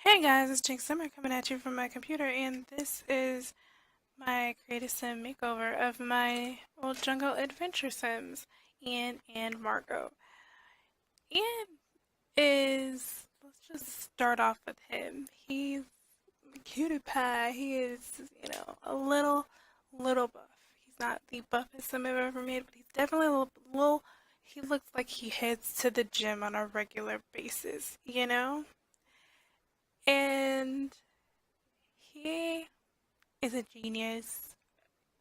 Hey guys, it's Jake Summer coming at you from my computer, and this is my Creative Sim makeover of my old jungle adventure sims, Ian and Margot. Ian is, let's just start off with him. He's a cutie pie. He is, a little buff. He's not the buffest sim I've ever made, but he's definitely he looks like he heads to the gym on a regular basis. And he is a genius,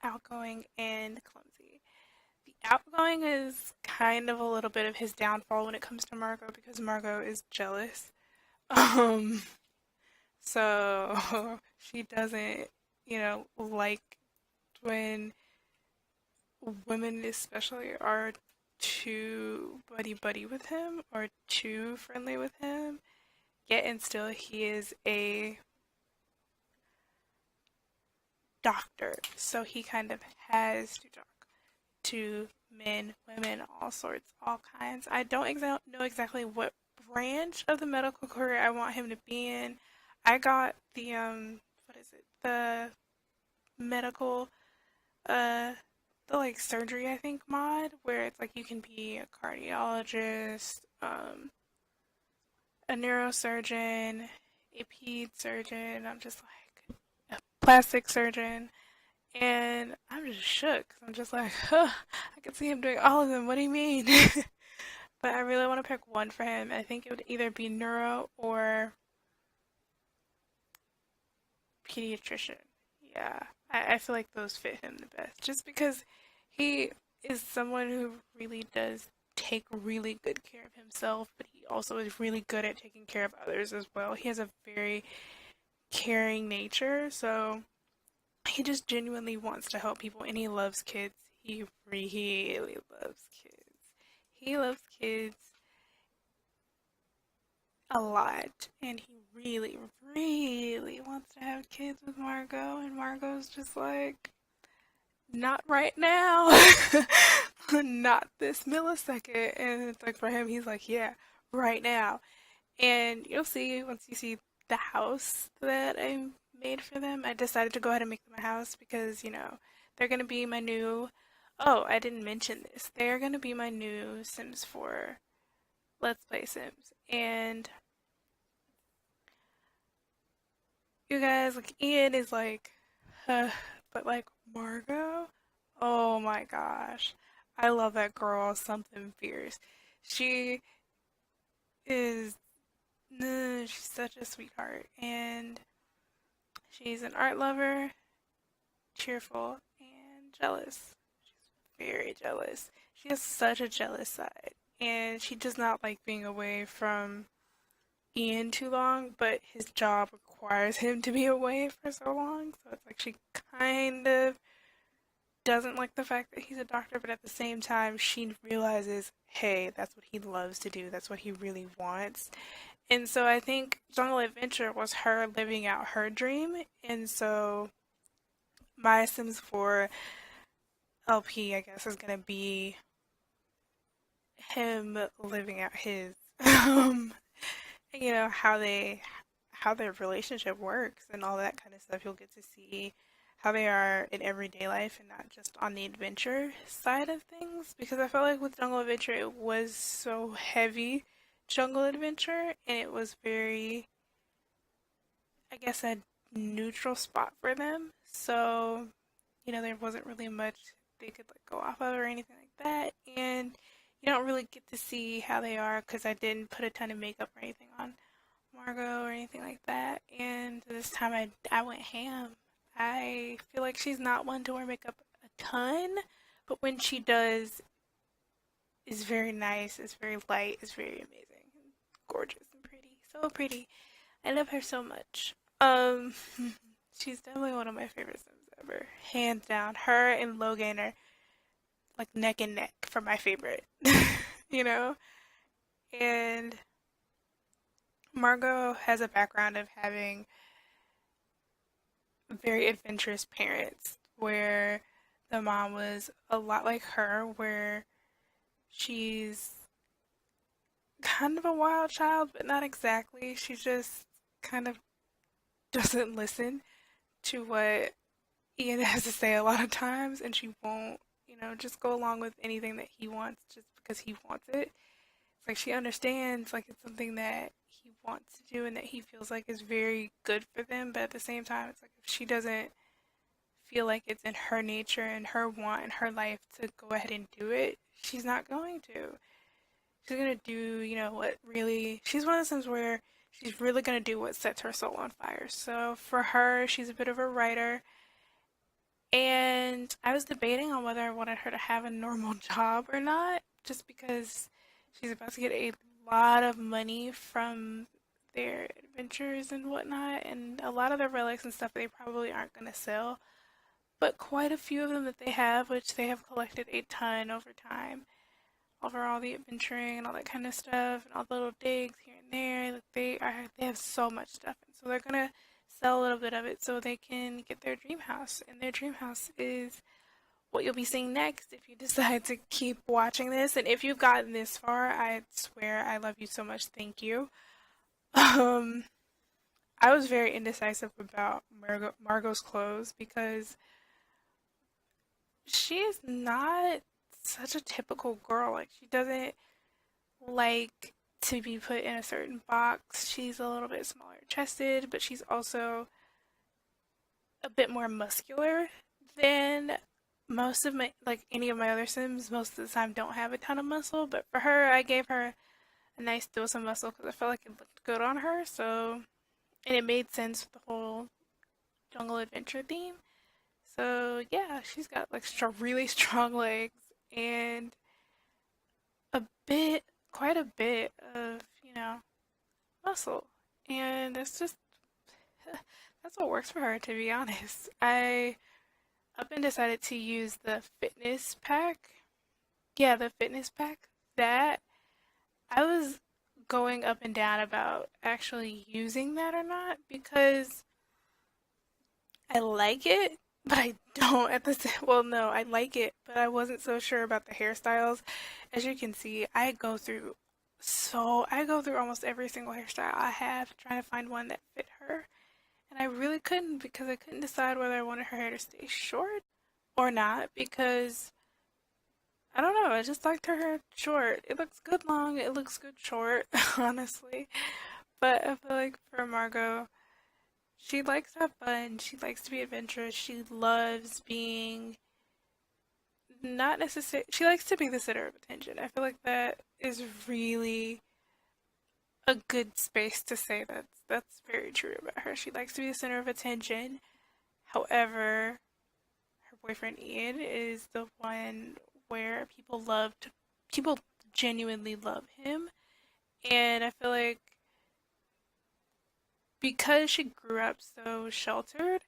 outgoing, and clumsy. The outgoing is kind of a little bit of his downfall when it comes to Margot because Margot is jealous. Um, so she doesn't, like when women especially are too buddy buddy with him or too friendly with him. Yet and still he is a doctor, so he kind of has to talk to men, women, all sorts, all kinds. I don't know exactly what branch of the medical career I want him to be in. I got the what is it? The medical uh the like surgery I think mod where it's like you can be a cardiologist, a neurosurgeon, a ped surgeon. I'm just like a plastic surgeon. And I'm just shook. 'Cause I'm just like, huh, I can see him doing all of them. What do you mean? But I really want to pick one for him. I think it would either be neuro or pediatrician. Yeah, I feel like those fit him the best. Just because he is someone who really does take really good care of himself, but he also is really good at taking care of others as well. He has a very caring nature, so he just genuinely wants to help people and he loves kids. He really loves kids. He loves kids a lot and he really, really wants to have kids with Margot and Margot's just like, not right now. Not this millisecond. And it's like for him, he's like, yeah, right now. And you'll see once you see the house that I made for them. I decided to go ahead and make them a house because, they're going to be my new. Oh, I didn't mention this. They're going to be my new Sims 4 Let's Play Sims. And you guys, like, Ian is like, but like, Margot? Oh my gosh. I love that girl. Something fierce. She is. She's such a sweetheart. And she's an art lover, cheerful, and jealous. She's very jealous. She has such a jealous side, and she does not like being away from Ian too long, but his job requires him to be away for so long, so it's like she kind of doesn't like the fact that he's a doctor, but at the same time, she realizes, hey, that's what he loves to do, that's what he really wants. And so I think Jungle Adventure was her living out her dream, and so my Sims 4 LP, I guess, is gonna be him living out his, how their relationship works and all that kind of stuff. You'll get to see how they are in everyday life and not just on the adventure side of things. Because I felt like with Jungle Adventure, it was so heavy jungle adventure and it was very, I guess, a neutral spot for them. So there wasn't really much they could like go off of or anything like that. And you don't really get to see how they are because I didn't put a ton of makeup or anything on Margot or anything like that. And this time I went ham. I feel like she's not one to wear makeup a ton, but when she does, it's very nice. It's very light. It's very amazing, gorgeous, and pretty. So pretty. I love her so much. Um, she's definitely one of my favorite Sims ever, hands down. Her and Logan are like neck and neck for my favorite, you know. And Margot has a background of having very adventurous parents, where the mom was a lot like her, where she's kind of a wild child, but not exactly. She's just kind of doesn't listen to what Ian has to say a lot of times, and she won't, just go along with anything that he wants just because he wants it. It's like she understands, like, it's something that he wants to do and that he feels like is very good for them, but at the same time, it's like if she doesn't feel like it's in her nature and her want and her life to go ahead and do it, she's not going to. She's gonna do, what really. She's one of those things where she's really gonna do what sets her soul on fire. So for her, she's a bit of a writer. And I was debating on whether I wanted her to have a normal job or not, just because she's about to get a lot of money from their adventures and whatnot, and a lot of their relics and stuff they probably aren't going to sell, but quite a few of them that they have, which they have collected a ton over time, over all the adventuring and all that kind of stuff, and all the little digs here and there. Like they have so much stuff, and so they're gonna sell a little bit of it so they can get their dream house. And their dream house is what you'll be seeing next if you decide to keep watching this. And if you've gotten this far, I swear I love you so much. Thank you. Um, I was very indecisive about Margot's clothes because she is not such a typical girl. Like, she doesn't like to be put in a certain box. She's a little bit smaller chested, but she's also a bit more muscular than most of my, like, any of my other Sims. Most of the time don't have a ton of muscle, but for her, I gave her a nice dose of muscle because I felt like it looked good on her. So, and it made sense with the whole jungle adventure theme. So yeah, she's got like really strong legs and a bit, quite a bit of, muscle. And it's just, that's what works for her, to be honest. I up and decided to use the fitness pack. Yeah, the fitness pack. That, I was going up and down about actually using that or not because I like it, but I don't at the same. Well, no, I like it, but I wasn't so sure about the hairstyles. As you can see, I go through almost every single hairstyle I have, trying to find one that fit her. And I really couldn't because I couldn't decide whether I wanted her hair to stay short or not because I don't know, I just liked her hair short. It looks good long, it looks good short, honestly. But I feel like for Margot, she likes to have fun, she likes to be adventurous, she loves being not necessarily, she likes to be the center of attention. I feel like that is really a good space to say that's very true about her. She likes to be the center of attention. However, her boyfriend Ian is the one where people genuinely love him. And I feel like because she grew up so sheltered,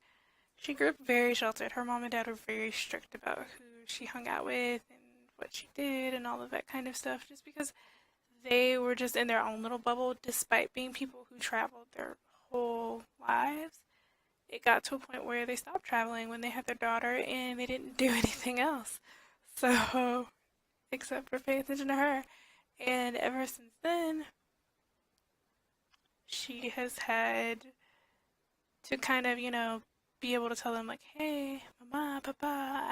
she grew up very sheltered. Her mom and dad were very strict about who she hung out with and what she did and all of that kind of stuff, just because they were just in their own little bubble despite being people who traveled their whole lives. It got to a point where they stopped traveling when they had their daughter and they didn't do anything else. So, except for pay attention to her. And ever since then, she has had to kind of, be able to tell them like, "Hey, mama, papa,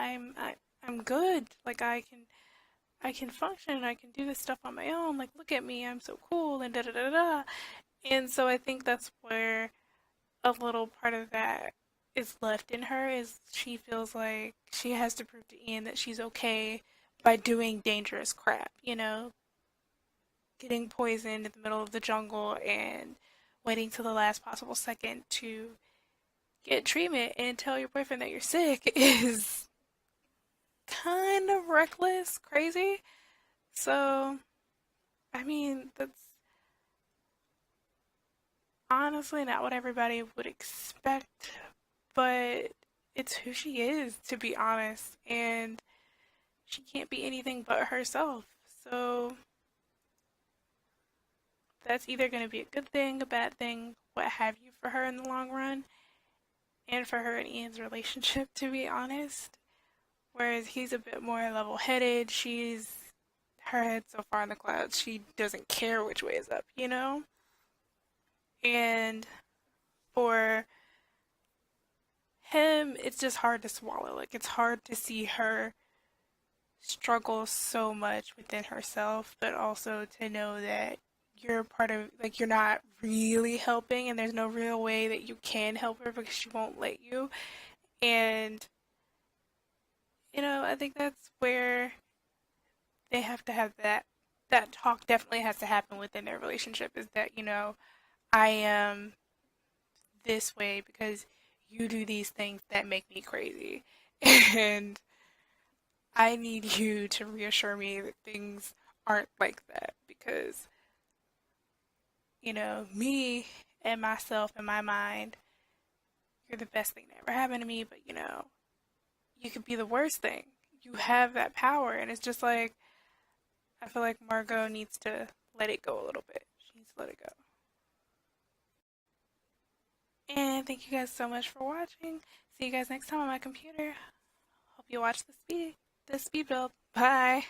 I'm good. Like I can function. I can do this stuff on my own. Like, look at me. I'm so cool." And da da da da. And so I think that's where a little part of that is left in her is she feels like she has to prove to Ian that she's okay by doing dangerous crap, getting poisoned in the middle of the jungle and waiting till the last possible second to get treatment and tell your boyfriend that you're sick is kind of reckless, crazy. So, I mean, that's honestly not what everybody would expect, but it's who she is, to be honest, and she can't be anything but herself. So, that's either going to be a good thing, a bad thing, what have you for her in the long run, and for her and Ian's relationship, to be honest. Whereas he's a bit more level headed, her head so far in the clouds, she doesn't care which way is up, And for him, it's just hard to swallow. Like, it's hard to see her struggle so much within herself, but also to know that you're part of, like, you're not really helping, and there's no real way that you can help her because she won't let you. And, I think that's where they have to have that talk definitely has to happen within their relationship is that, I am this way because you do these things that make me crazy. And I need you to reassure me that things aren't like that because, me and myself and my mind, you're the best thing that ever happened to me, but you could be the worst thing. You have that power, and it's just like, I feel like Margot needs to let it go a little bit. She needs to let it go. And thank you guys so much for watching. See you guys next time on my computer. Hope you watch the speed build. Bye.